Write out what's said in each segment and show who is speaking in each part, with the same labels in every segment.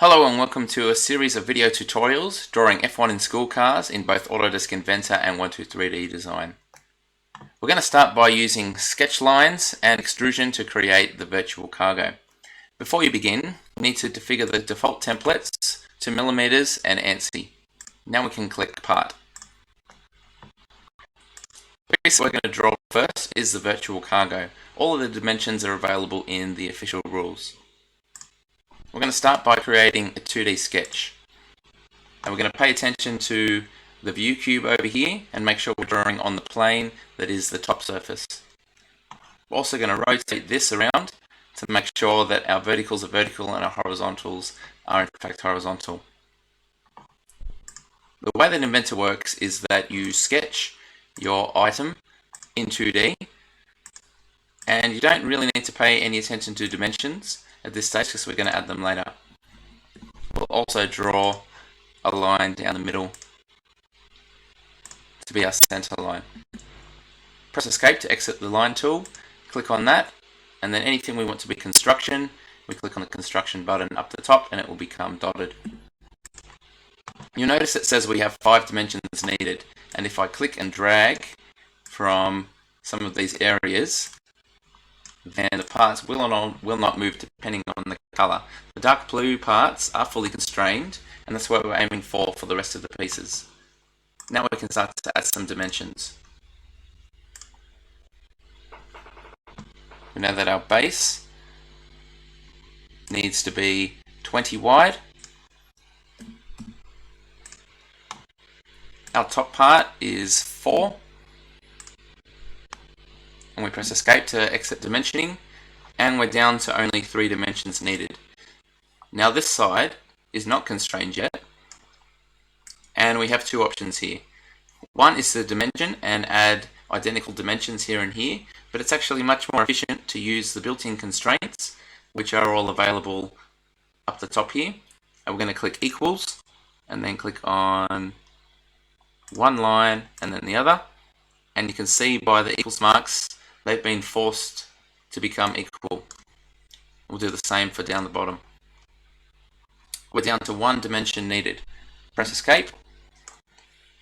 Speaker 1: Hello and welcome to a series of video tutorials drawing F1 in school cars in both Autodesk Inventor and 123D Design. We're going to start by using sketch lines and extrusion to create the virtual cargo. Before you begin, you need to configure the default templates to millimeters and ANSI. Now we can click Part. The piece we're going to draw first is the virtual cargo. All of the dimensions are available in the official rules. We're going to start by creating a 2D sketch. And we're going to pay attention to the view cube over here and make sure we're drawing on the plane that is the top surface. We're also going to rotate this around to make sure that our verticals are vertical and our horizontals are in fact horizontal. The way that Inventor works is that you sketch your item in 2D and you don't really need to pay any attention to dimensions at this stage because we're going to add them later. We'll also draw a line down the middle to be our center line. Press Escape to exit the line tool, click on that, and then anything we want to be construction, we click on the construction button up the top and it will become dotted. You'll notice it says we have 5 dimensions needed, and if I click and drag from some of these areas, then the parts will not move depending on the color. The dark blue parts are fully constrained, and that's what we're aiming for the rest of the pieces. Now we can start to add some dimensions. We know that our base needs to be 20 wide. Our top part is 4. And we press Escape to exit dimensioning, and we're down to only 3 dimensions needed. Now this side is not constrained yet, and we have 2 options here. One is to dimension and add identical dimensions here and here, but it's actually much more efficient to use the built-in constraints, which are all available up the top here. And we're going to click equals, and then click on one line and then the other, and you can see by the equals marks they've been forced to become equal. We'll do the same for down the bottom. We're down to 1 dimension needed. Press Escape.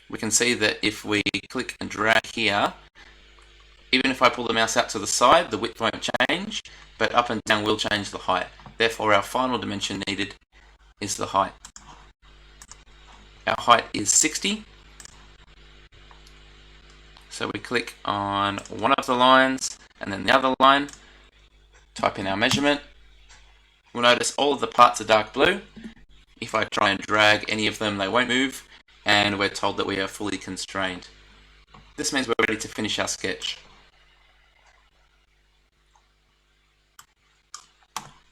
Speaker 1: We can see that if we click and drag here, even if I pull the mouse out to the side, the width won't change, but up and down will change the height. Therefore, our final dimension needed is the height. Our height is 60. So we click on one of the lines and then the other line, type in our measurement. We'll notice all of the parts are dark blue. If I try and drag any of them, they won't move, and we're told that we are fully constrained. This means we're ready to finish our sketch.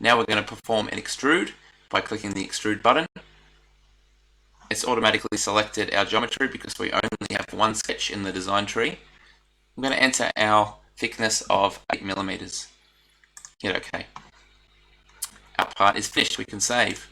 Speaker 1: Now we're going to perform an extrude by clicking the extrude button. It's automatically selected our geometry because we only have 1 sketch in the design tree. I'm going to enter our thickness of 8 millimeters. Hit OK. Our part is finished. We can save.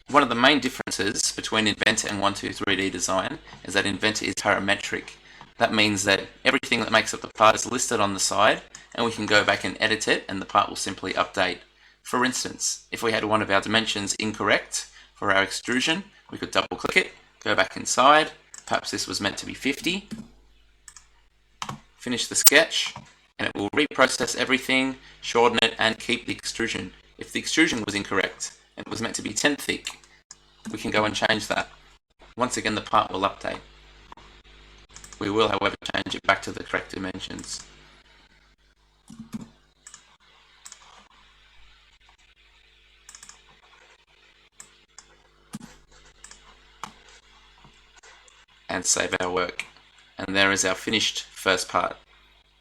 Speaker 1: One of the main differences between Inventor and 123D Design is that Inventor is parametric. That means that everything that makes up the part is listed on the side, and we can go back and edit it and the part will simply update. For instance, if we had one of our dimensions incorrect for our extrusion, we could double click it, go back inside, perhaps this was meant to be 50, finish the sketch, and it will reprocess everything, shorten it, and keep the extrusion. If the extrusion was incorrect and it was meant to be 10 thick, we can go and change that. Once again, the part will update. We will, however, change it back to the correct dimensions. And save our work. And there is our finished first part.